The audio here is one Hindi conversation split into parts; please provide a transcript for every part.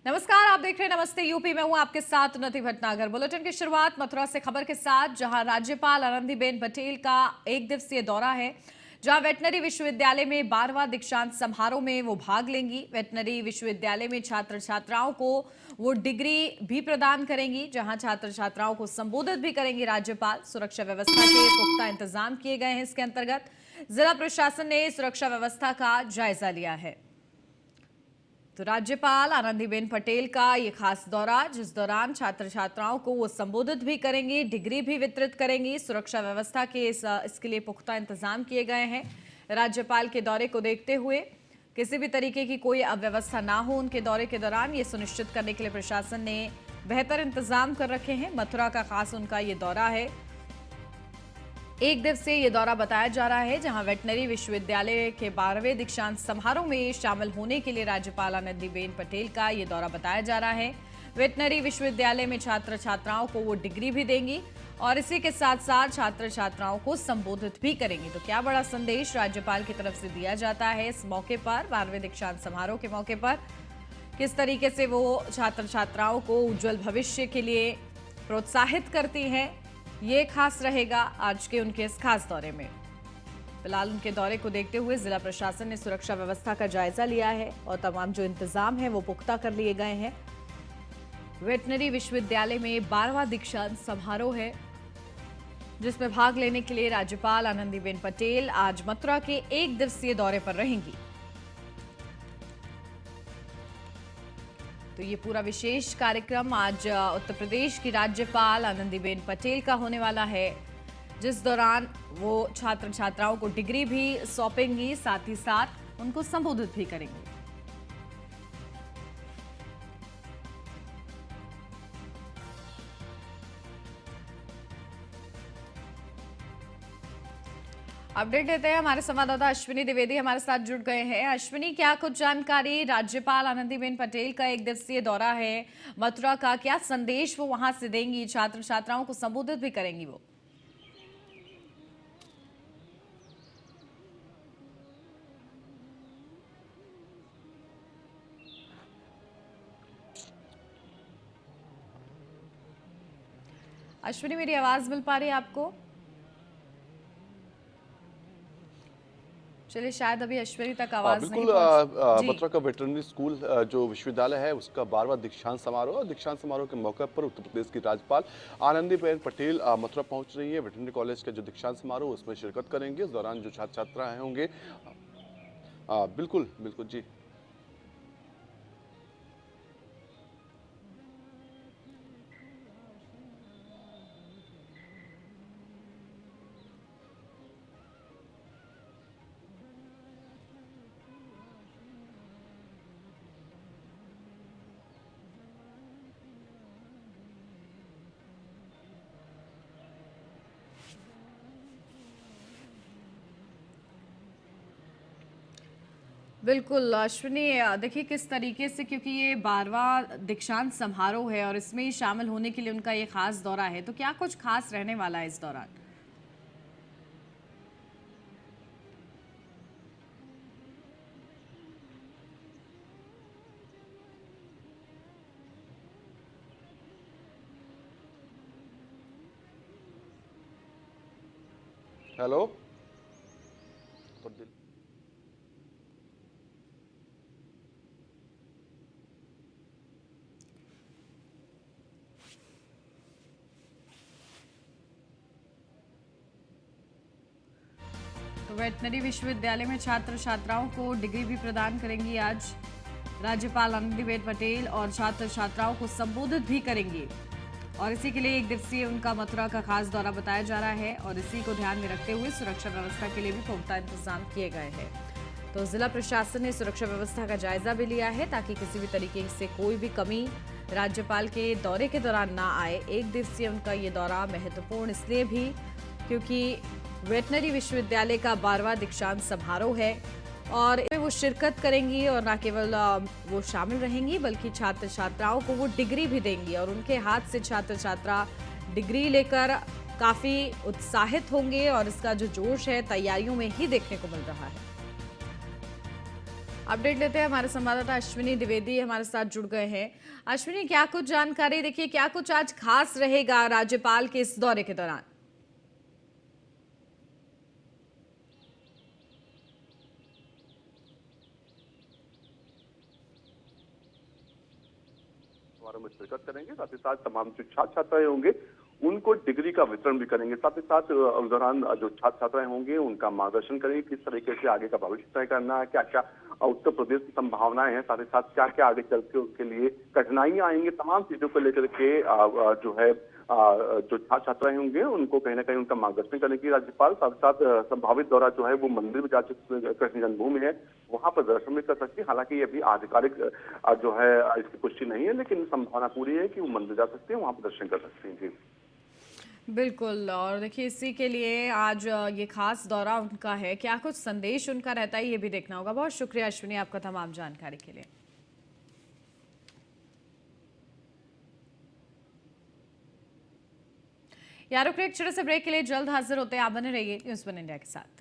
नमस्कार, आप देख रहे हैं नमस्ते यूपी में हूं आपके साथ उन्नति भटनागर। बुलेटिन की शुरुआत मथुरा से खबर के साथ, जहां राज्यपाल आनंदीबेन पटेल का एक दिवसीय दौरा है, जहां वेटनरी विश्वविद्यालय में 12वां दीक्षांत समारोह में वो भाग लेंगी। वेटनरी विश्वविद्यालय में छात्र छात्राओं को वो डिग्री भी प्रदान करेंगी, जहां छात्र छात्राओं को संबोधित भी करेंगी राज्यपाल। सुरक्षा व्यवस्था के पुख्ता इंतजाम किए गए हैं। इसके अंतर्गत जिला प्रशासन ने सुरक्षा व्यवस्था का जायजा लिया है। तो राज्यपाल आनंदीबेन पटेल का ये खास दौरा, जिस दौरान छात्र छात्राओं को वो संबोधित भी करेंगी, डिग्री भी वितरित करेंगी। सुरक्षा व्यवस्था के इसके लिए पुख्ता इंतजाम किए गए हैं। राज्यपाल के दौरे को देखते हुए किसी भी तरीके की कोई अव्यवस्था ना हो उनके दौरे के दौरान, ये सुनिश्चित करने के लिए प्रशासन ने बेहतर इंतजाम कर रखे हैं। मथुरा का खास उनका ये दौरा है, एक दिवसीय ये दौरा बताया जा रहा है, जहां वेटनरी विश्वविद्यालय के 12वें दीक्षांत समारोह में शामिल होने के लिए राज्यपाल आनंदीबेन पटेल का ये दौरा बताया जा रहा है। वेटनरी विश्वविद्यालय में छात्र छात्राओं को वो डिग्री भी देंगी और इसी के साथ साथ छात्र छात्राओं को संबोधित भी करेंगी। तो क्या बड़ा संदेश राज्यपाल की तरफ से दिया जाता है इस मौके पर, 12वें दीक्षांत समारोह के मौके पर, किस तरीके से वो छात्र छात्राओं को उज्जवल भविष्य के लिए प्रोत्साहित करती हैं, ये खास रहेगा आज के उनके इस खास दौरे में। फिलहाल उनके दौरे को देखते हुए जिला प्रशासन ने सुरक्षा व्यवस्था का जायजा लिया है और तमाम जो इंतजाम है वो पुख्ता कर लिए गए हैं। वेटनरी विश्वविद्यालय में 12वां दीक्षांत समारोह है, जिसमें भाग लेने के लिए राज्यपाल आनंदीबेन पटेल आज मथुरा के एक दिवसीय दौरे पर रहेंगी। तो ये पूरा विशेष कार्यक्रम आज उत्तर प्रदेश की राज्यपाल आनंदीबेन पटेल का होने वाला है, जिस दौरान वो छात्र छात्राओं को डिग्री भी सौंपेंगी, साथ ही साथ उनको संबोधित भी करेंगी। अपडेट लेते हैं, हमारे संवाददाता अश्विनी द्विवेदी हमारे साथ जुड़ गए हैं। अश्विनी, क्या कुछ जानकारी, राज्यपाल आनंदीबेन पटेल का एक दिवसीय दौरा है मथुरा का, क्या संदेश वो वहां से देंगी, छात्र छात्राओं को संबोधित भी करेंगी वो? अश्विनी, मेरी आवाज मिल पा रही है आपको? चलिए, शायद अभी अश्विनी तक आवाज नहीं बिल्कुल। पहुंच। जी। मथुरा का वेटरनरी स्कूल जो विश्वविद्यालय है उसका 12वां दीक्षांत समारोह, और दीक्षांत समारोह के मौके पर उत्तर प्रदेश की राज्यपाल आनंदीबेन पटेल मथुरा पहुंच रही है। वेटरनरी कॉलेज का जो दीक्षांत समारोह उसमें शिरकत करेंगे। इस दौरान जो छात्र छात्राएं होंगे, बिल्कुल बिल्कुल जी। बिल्कुल अश्विनी, देखिए किस तरीके से, क्योंकि ये 12वां दीक्षांत समारोह है और इसमें ही शामिल होने के लिए उनका ये खास दौरा है, तो क्या कुछ खास रहने वाला है इस दौरान? हेलो। तो वेटनरी विश्वविद्यालय में छात्र छात्राओं को डिग्री भी प्रदान करेंगी आज राज्यपाल आनंदीबेन पटेल, और छात्र छात्राओं को संबोधित भी करेंगी। और इसी के लिए एक दिवसीय उनका मथुरा का खास दौरा बताया जा रहा है, और इसी को ध्यान में रखते हुए सुरक्षा व्यवस्था के लिए भी पुख्ता इंतजाम किए गए हैं। तो जिला प्रशासन ने सुरक्षा व्यवस्था का जायजा भी लिया है, ताकि किसी भी तरीके से कोई भी कमी राज्यपाल के दौरे के दौरान ना आए। एक दिवसीय उनका ये दौरा महत्वपूर्ण इसलिए भी क्योंकि वेटनरी विश्वविद्यालय का 12वां दीक्षांत समारोह है, और इसमें वो शिरकत करेंगी, और न केवल वो शामिल रहेंगी बल्कि छात्र छात्राओं को वो डिग्री भी देंगी, और उनके हाथ से छात्र छात्रा डिग्री लेकर काफ़ी उत्साहित होंगे, और इसका जो जोश है तैयारियों में ही देखने को मिल रहा है। अपडेट लेते हैं, हमारे संवाददाता अश्विनी द्विवेदी हमारे साथ जुड़ गए हैं। अश्विनी, क्या कुछ जानकारी, देखिए क्या कुछ आज खास रहेगा राज्यपाल के इस दौरे के दौरान? में शिरकत करेंगे, साथ ही साथ तमाम जो छात्र छात्राएं होंगे उनको डिग्री का वितरण भी करेंगे। साथ ही साथ उस दौरान जो छात्र छात्राएं होंगे उनका मार्गदर्शन करेंगे, किस तरीके से आगे का भविष्य तय करना है, क्या क्या उत्तर प्रदेश की संभावनाएं हैं, साथ ही साथ क्या क्या आगे चल के उसके लिए कठिनाइयां आएंगी, तमाम चीजों को लेकर के जो है जो छात्र छात्राएं होंगे उनको कहीं ना कहीं उनका मार्गदर्शन करेंगे राज्यपाल। साथ साथ संभावित दौरा जो है वो मंदिर में जा चुके, कृष्ण जन्मभूमि है वहां पर दर्शन भी कर सकती है। हालांकि ये अभी आधिकारिक जो है इसकी पुष्टि नहीं है, लेकिन संभावना पूरी है कि वो मंदिर जा सकते हैं, वहां पर दर्शन कर सकते हैं। जी बिल्कुल, और देखिए इसी के लिए आज ये खास दौरा उनका है, क्या कुछ संदेश उनका रहता है ये भी देखना होगा। बहुत शुक्रिया अश्विनी आपका तमाम जानकारी के लिए। यारों एक छोटे से ब्रेक के लिए जल्द हाजिर होते हैं, आप बने रहिए न्यूज़ 1 इंडिया के साथ।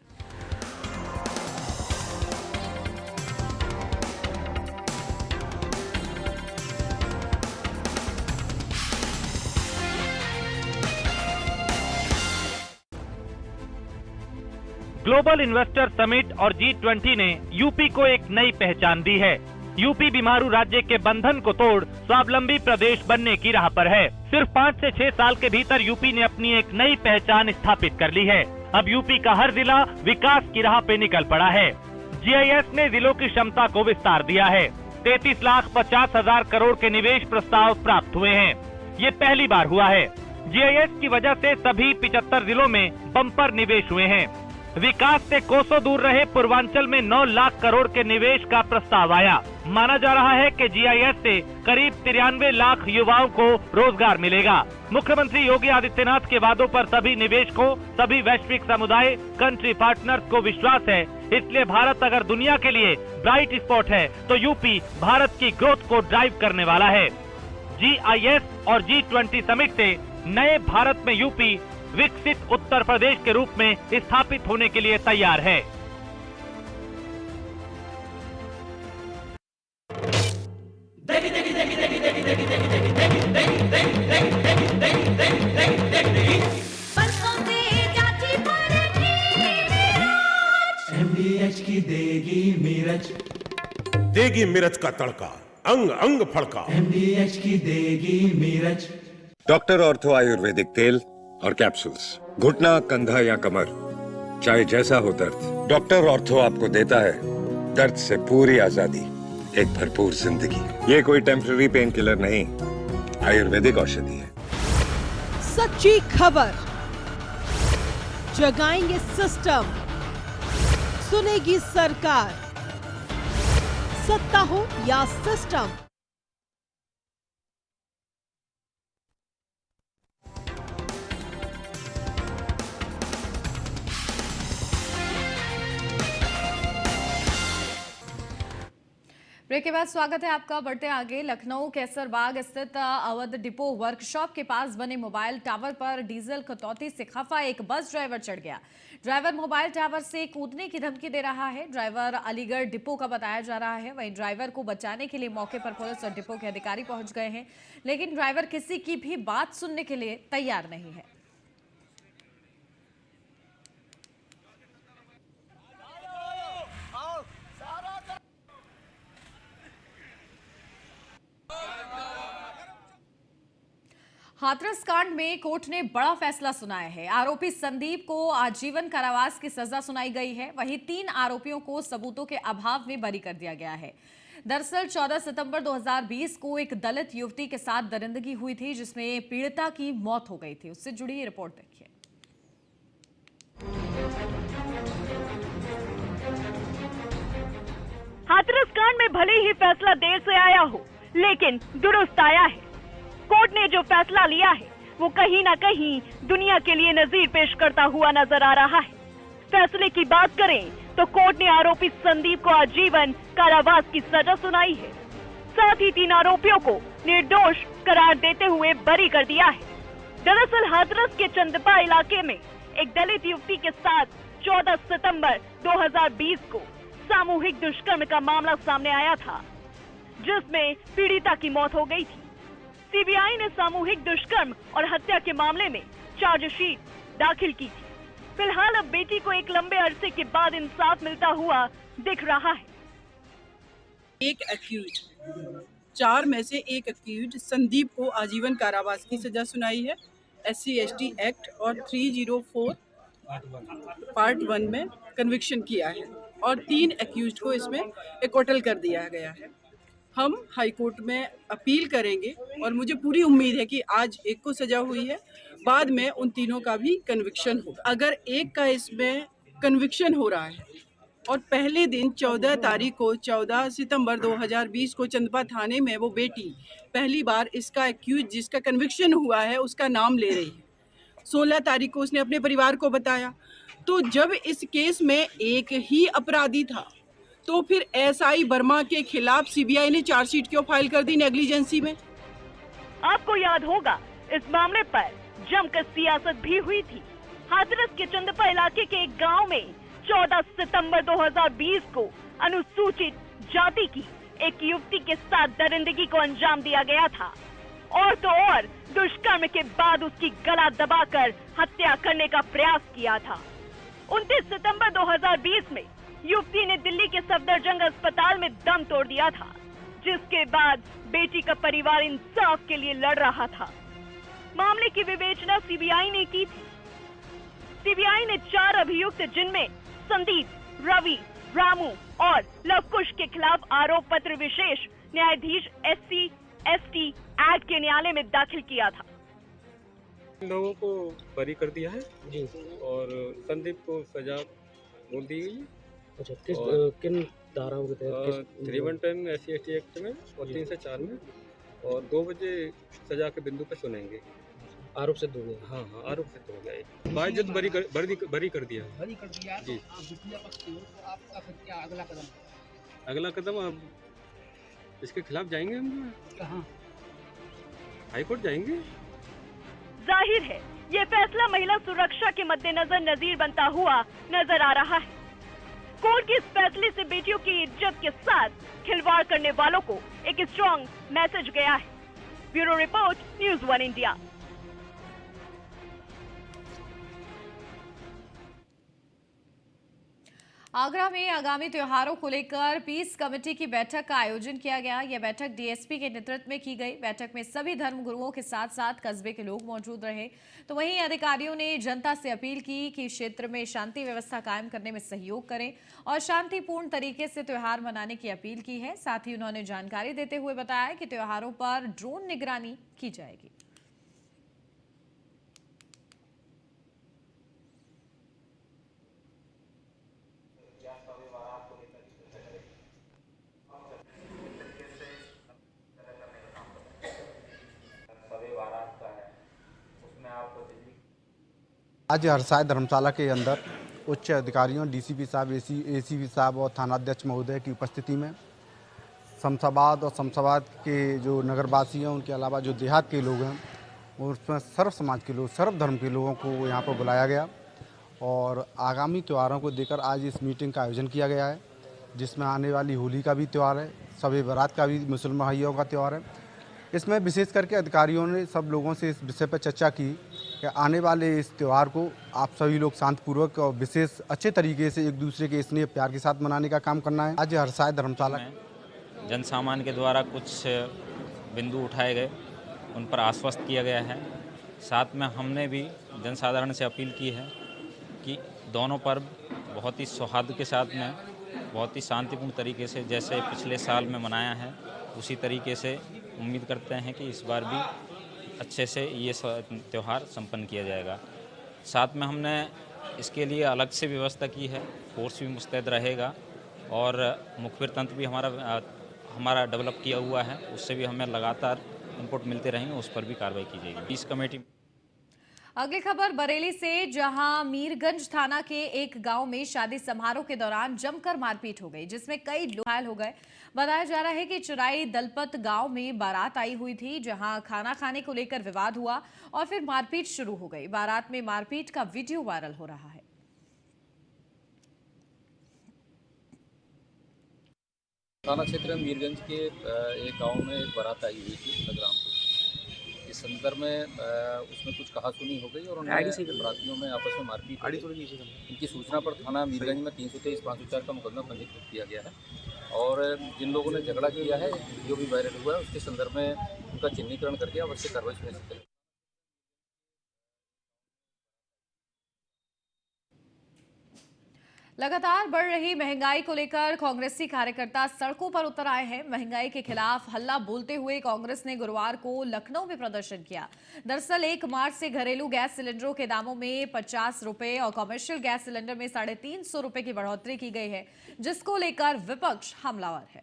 ग्लोबल इन्वेस्टर समिट और G20 ने यूपी को एक नई पहचान दी है। यूपी बीमारू राज्य के बंधन को तोड़ स्वावलंबी प्रदेश बनने की राह पर है। सिर्फ 5 से 6 साल के भीतर यूपी ने अपनी एक नई पहचान स्थापित कर ली है। अब यूपी का हर जिला विकास की राह पे निकल पड़ा है। GIS ने जिलों की क्षमता को विस्तार दिया है। 33,50,000 करोड़ के निवेश प्रस्ताव प्राप्त हुए हैं। ये पहली बार हुआ है। GIS की वजह से सभी 75 जिलों में बम्पर निवेश हुए हैं। विकास से कोसों दूर रहे पूर्वांचल में 9 लाख करोड़ के निवेश का प्रस्ताव आया। माना जा रहा है कि GIS से करीब 93 लाख युवाओं को रोजगार मिलेगा। मुख्यमंत्री योगी आदित्यनाथ के वादों पर सभी निवेशकों, सभी वैश्विक समुदाय, कंट्री पार्टनर्स को विश्वास है। इसलिए भारत अगर दुनिया के लिए ब्राइट स्पॉट है तो यूपी भारत की ग्रोथ को ड्राइव करने वाला है। GIS और G20 समिट से नए भारत में यूपी विकसित उत्तर प्रदेश के रूप में स्थापित होने के लिए तैयार है। MDH की देगी मिर्च, देगी मिर्च का तड़का, अंग अंग फड़का। MDH की देगी मिर्च। डॉक्टर ऑर्थो आयुर्वेदिक तेल और कैप्सूल्स, घुटना, कंधा या कमर, चाहे जैसा हो दर्द, डॉक्टर ऑर्थो आपको देता है दर्द से पूरी आजादी, एक भरपूर जिंदगी। ये कोई टेम्पररी पेन किलर नहीं, आयुर्वेदिक औषधि है। सच्ची खबर, जगाएंगे सिस्टम, सुनेगी सरकार, सत्ता हो या सिस्टम। ब्रेक के बाद स्वागत है आपका। बढ़ते आगे, लखनऊ कैसरबाग स्थित अवध डिपो वर्कशॉप के पास बने मोबाइल टावर पर डीजल कटौती से खफा एक बस ड्राइवर चढ़ गया। ड्राइवर मोबाइल टावर से कूदने की धमकी दे रहा है। ड्राइवर अलीगढ़ डिपो का बताया जा रहा है। वहीं ड्राइवर को बचाने के लिए मौके पर पुलिस और डिपो के अधिकारी पहुंच गए हैं, लेकिन ड्राइवर किसी की भी बात सुनने के लिए तैयार नहीं है। हाथरस कांड में कोर्ट ने बड़ा फैसला सुनाया है। आरोपी संदीप को आजीवन कारावास की सजा सुनाई गई है। वहीं 3 आरोपियों को सबूतों के अभाव में बरी कर दिया गया है। दरअसल 14 सितंबर 2020 को एक दलित युवती के साथ दरिंदगी हुई थी, जिसमें पीड़िता की मौत हो गई थी। उससे जुड़ी ये रिपोर्ट देखिए। हाथरस कांड में भले ही फैसला देर से आया हो, लेकिन दुरुस्त आया है। कोर्ट ने जो फैसला लिया है वो कहीं ना कहीं दुनिया के लिए नजीर पेश करता हुआ नजर आ रहा है। फैसले की बात करें तो कोर्ट ने आरोपी संदीप को आजीवन कारावास की सजा सुनाई है। साथ ही 3 आरोपियों को निर्दोष करार देते हुए बरी कर दिया है। दरअसल हाथरस के चंदपा इलाके में एक दलित युवती के साथ 14 सितंबर 2020 को सामूहिक दुष्कर्म का मामला सामने आया था, जिसमें पीड़िता की मौत हो गई थी। सीबीआई ने सामूहिक दुष्कर्म और हत्या के मामले में चार्जशीट दाखिल की थी। फिलहाल अब बेटी को एक लंबे अरसे के बाद इंसाफ मिलता हुआ दिख रहा है। एक एक्यूज, 4 में से एक एक्यूज संदीप को आजीवन कारावास की सजा सुनाई है। SC/ST एक्ट और 304 पार्ट 1 में कन्विक्शन किया है और 3 एक्यूज को इसमें एक्विटल कर दिया गया है। हम हाई कोर्ट में अपील करेंगे और मुझे पूरी उम्मीद है कि आज एक को सजा हुई है, बाद में उन तीनों का भी कन्विक्शन होगा। अगर एक का इसमें कन्विक्शन हो रहा है और पहले दिन 14 तारीख को 14 सितंबर 2020 को चंदपा थाने में वो बेटी पहली बार इसका एक्यूज जिसका कन्विक्शन हुआ है उसका नाम ले रही है। 16 तारीख को उसने अपने परिवार को बताया। तो जब इस केस में एक ही अपराधी था तो फिर SI वर्मा के खिलाफ सीबीआई ने चार्जशीट क्यों फाइल कर दी नेग्लिजेंसी में? आपको याद होगा इस मामले पर जमकर सियासत भी हुई थी। हाथरस के चंदपा इलाके के एक गांव में 14 सितंबर 2020 को अनुसूचित जाति की एक युवती के साथ दरिंदगी को अंजाम दिया गया था और तो और दुष्कर्म के बाद उसकी गला दबाकर हत्या करने का प्रयास किया था। 29 सितंबर 2020 में युवती ने दिल्ली के सफदरजंग अस्पताल में दम तोड़ दिया था, जिसके बाद बेटी का परिवार इंसाफ के लिए लड़ रहा था। मामले की विवेचना सीबीआई ने की थी। सीबीआई ने 4 अभियुक्त जिनमें संदीप, रवि, रामू और लवकुश के खिलाफ आरोप पत्र विशेष न्यायाधीश SC/ST एक्ट के न्यायालय में दाखिल किया था। लोगों को बरी कर दिया है जी और संदीप को सजा बोल दी गई। अच्छा, किन धाराओं के तहत? 310 SC/ST एक्ट में और 3 से 4 में और 2 बजे सजा के बिंदु पे सुनेंगे। आरोप सिद्ध हो गया? हाँ, आरोप सिद्ध हो गया। बाइज्जत बरी कर दिया जी। अगला कदम अब इसके खिलाफ जाएंगे हम। कहाँ? हाई कोर्ट जाएंगे। जाहिर है ये फैसला महिला सुरक्षा के मद्देनजर नजीर बनता हुआ नजर आ रहा है। कोर्ट के इस फैसले से बेटियों की इज्जत के साथ खिलवाड़ करने वालों को एक स्ट्रॉन्ग मैसेज गया है। Bureau report, news 1 India. Agra में आगामी त्योहारों को लेकर पीस कमेटी की बैठक का आयोजन किया गया। यह बैठक डीएसपी के नेतृत्व में की गई। बैठक में सभी धर्मगुरुओं के साथ साथ कस्बे के लोग मौजूद रहे। तो वहीं अधिकारियों ने जनता से अपील की कि क्षेत्र में शांति व्यवस्था कायम करने में सहयोग करें और शांतिपूर्ण तरीके से त्योहार मनाने की अपील की है। साथ ही उन्होंने जानकारी देते हुए बताया कि त्योहारों पर ड्रोन निगरानी की जाएगी। आज हरसाय धर्मशाला के अंदर उच्च अधिकारियों डीसीपी साहब, एसीपी साहब और थानाध्यक्ष महोदय की उपस्थिति में शमशाबाद और शमशाबाद के जो नगरवासी हैं, उनके अलावा जो देहात के लोग हैं, उसमें सर्व समाज के लोग, सर्व धर्म के लोगों को यहाँ पर बुलाया गया और आगामी त्योहारों को देकर आज इस मीटिंग का आयोजन किया गया है, जिसमें आने वाली होली का भी त्यौहार है, शब बारात का भी मुसलमान भाइयों का त्यौहार है। इसमें विशेष करके अधिकारियों ने सब लोगों से इस विषय पर चर्चा की कि आने वाले इस त्यौहार को आप सभी लोग शांतिपूर्वक और विशेष अच्छे तरीके से एक दूसरे के स्नेह प्यार के साथ मनाने का काम करना है। आज हरसाय धर्मशाला जन सामान्य के द्वारा कुछ बिंदु उठाए गए, उन पर आश्वस्त किया गया है। साथ में हमने भी जनसाधारण से अपील की है कि दोनों पर्व बहुत ही सौहार्द के साथ में, बहुत ही शांतिपूर्ण तरीके से जैसे पिछले साल में मनाया है, उसी तरीके से उम्मीद करते हैं कि इस बार भी अच्छे से ये त्यौहार संपन्न किया जाएगा। साथ में हमने इसके लिए अलग से व्यवस्था की है, फोर्स भी मुस्तैद रहेगा और मुखबिर तंत्र भी हमारा डेवलप किया हुआ है, उससे भी हमें लगातार इनपुट मिलते रहेंगे, उस पर भी कार्रवाई की जाएगी। इस कमेटी अगली खबर बरेली से, जहां मीरगंज थाना के एक गांव में शादी समारोह के दौरान जमकर मारपीट हो गई, जिसमें कई लोग घायल हो गए। बताया जा रहा है कि चिराई दलपत गांव में बारात आई हुई थी, जहां खाना खाने को लेकर विवाद हुआ और फिर मारपीट शुरू हो गई। बारात में मारपीट का वीडियो वायरल हो रहा है। थाना क्षेत्र में मीरगंज के एक गांव में एक बारात आई हुई थी नगरामपुर। इस संदर्भ में उसमें कुछ कहासुनी हो गई और उन्होंने बरातियों में आपस में मारपीट हो गई। इनकी सूचना पर थाना मीरगंज में 323/504 का मुकदमा पंजीकृत किया गया है और जिन लोगों ने झगड़ा किया है, वीडियो भी वायरल हुआ है, उसके संदर्भ में उनका चिन्हीकरण करके आवश्यक कार्रवाई सुनिश्चित करें। लगातार बढ़ रही महंगाई को लेकर कांग्रेसी कार्यकर्ता सड़कों पर उतर आए हैं। महंगाई के खिलाफ हल्ला बोलते हुए कांग्रेस ने गुरुवार को लखनऊ में प्रदर्शन किया। दरअसल 1 मार्च से घरेलू गैस सिलेंडरों के दामों में 50 रुपए और कमर्शियल गैस सिलेंडर में 350 रुपए की बढ़ोतरी की गई है, जिसको लेकर विपक्ष हमलावर है।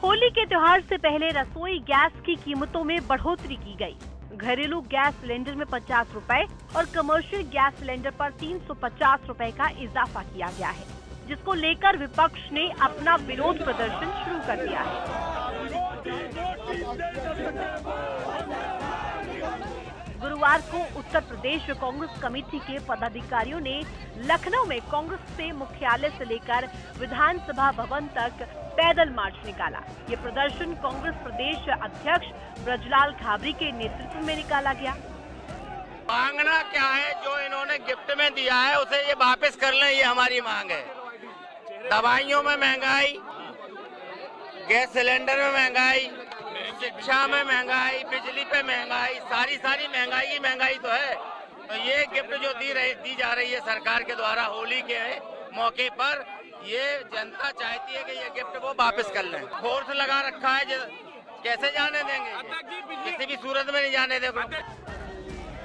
होली के त्योहार से पहले रसोई गैस की कीमतों में बढ़ोतरी की गई। घरेलू गैस सिलेंडर में 50 रुपए और कमर्शियल गैस सिलेंडर पर 350 रुपए का इजाफा किया गया है, जिसको लेकर विपक्ष ने अपना विरोध प्रदर्शन शुरू कर दिया है। गुरुवार को उत्तर प्रदेश कांग्रेस कमेटी के पदाधिकारियों ने लखनऊ में कांग्रेस से मुख्यालय से लेकर विधानसभा भवन तक पैदल मार्च निकाला। ये प्रदर्शन कांग्रेस प्रदेश अध्यक्ष ब्रजलाल खाबरी के नेतृत्व में निकाला गया। मांगना क्या है? जो इन्होंने गिफ्ट में दिया है उसे ये वापस कर लें, ये हमारी मांग है। दवाइयों में महंगाई, गैस सिलेंडर में महंगाई, शिक्षा में महंगाई, बिजली पे महंगाई, सारी महंगाई ही महंगाई तो है। तो ये गिफ्ट जो दी जा रही है सरकार के द्वारा होली के मौके पर, ये जनता चाहती है कि ये गिफ्ट वो वापस कर लें। फोर्स लगा रखा है, कैसे जाने देंगे? किसी भी सूरत में नहीं जाने देंगे।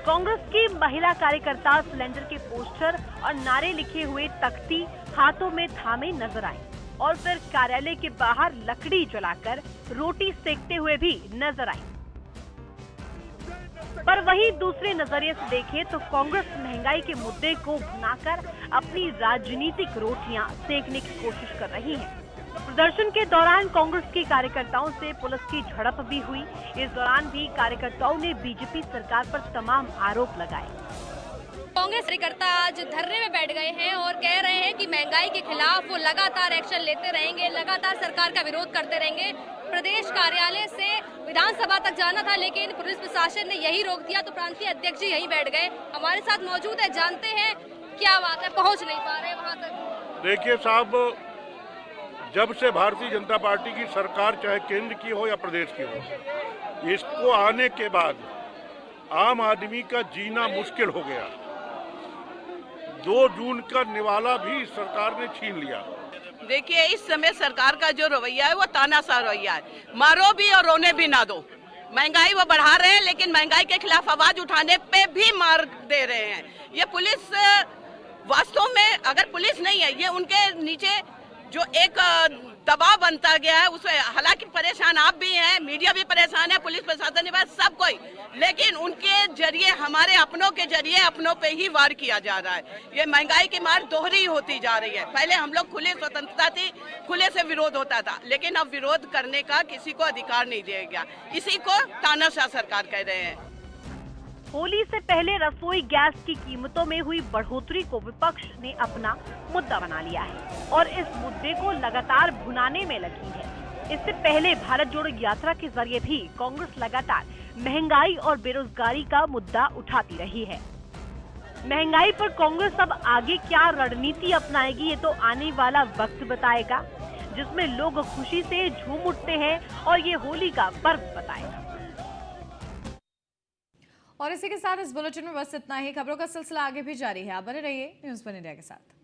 कांग्रेस की महिला कार्यकर्ता सिलेंडर के पोस्टर और नारे लिखे हुए तख्ती हाथों में थामे नजर आए और फिर कार्यालय के बाहर लकड़ी जलाकर रोटी सेकते हुए भी नजर आई। पर वहीं दूसरे नजरिए से देखें तो कांग्रेस महंगाई के मुद्दे को भुनाकर अपनी राजनीतिक रोटियां सेकने की कोशिश कर रही है। प्रदर्शन के दौरान कांग्रेस के कार्यकर्ताओं से पुलिस की झड़प भी हुई। इस दौरान भी कार्यकर्ताओं ने बीजेपी सरकार पर तमाम आरोप लगाए। कांग्रेस कार्यकर्ता आज धरने में बैठ गए हैं और कह रहे हैं कि महंगाई के खिलाफ वो लगातार एक्शन लेते रहेंगे, लगातार सरकार का विरोध करते रहेंगे। प्रदेश कार्यालय से विधानसभा तक जाना था, लेकिन पुलिस प्रशासन ने यही रोक दिया, तो प्रांतीय अध्यक्ष जी यहीं बैठ गए। हमारे साथ मौजूद है, जानते हैं क्या बात है, पहुंच नहीं पा रहे वहां तक। देखिए साहब, जब से भारतीय जनता पार्टी की सरकार चाहे केंद्र की हो या प्रदेश की हो, इसको आने के बाद आम आदमी का जीना मुश्किल हो गया। 2 जून का निवाला भी सरकार ने छीन लिया। देखिए, इस समय सरकार का जो रवैया है वो तानाशाह रवैया है। मारो भी और रोने भी ना दो। महंगाई वो बढ़ा रहे हैं, लेकिन महंगाई के खिलाफ आवाज उठाने पे भी मार दे रहे हैं। ये पुलिस वास्तव में अगर पुलिस नहीं है, ये उनके नीचे जो एक दबाव बनता गया है उसमें, हालांकि परेशान आप भी हैं, मीडिया भी परेशान है, पुलिस प्रशासन भी, सब कोई, लेकिन उनके जरिए, हमारे अपनों के जरिए अपनों पे ही वार किया जा रहा है। ये महंगाई की मार दोहरी होती जा रही है। पहले हम लोग खुले स्वतंत्रता थी, खुले से विरोध होता था, लेकिन अब विरोध करने का किसी को अधिकार नहीं दिया गया। इसी को तानाशाह सरकार कह रहे हैं। होली से पहले रसोई गैस की कीमतों में हुई बढ़ोतरी को विपक्ष ने अपना मुद्दा बना लिया है और इस मुद्दे को लगातार भुनाने में लगी है। इससे पहले भारत जोड़ो यात्रा के जरिए भी कांग्रेस लगातार महंगाई और बेरोजगारी का मुद्दा उठाती रही है। महंगाई पर कांग्रेस अब आगे क्या रणनीति अपनाएगी, ये तो आने वाला वक्त बताएगा, जिसमें लोग खुशी से झूम उठते हैं और ये होली का पर्व बताएगा। और इसी के साथ इस बुलेटिन में बस इतना ही। खबरों का सिलसिला आगे भी जारी है, आप बने रहिए न्यूज़ 1 इंडिया के साथ।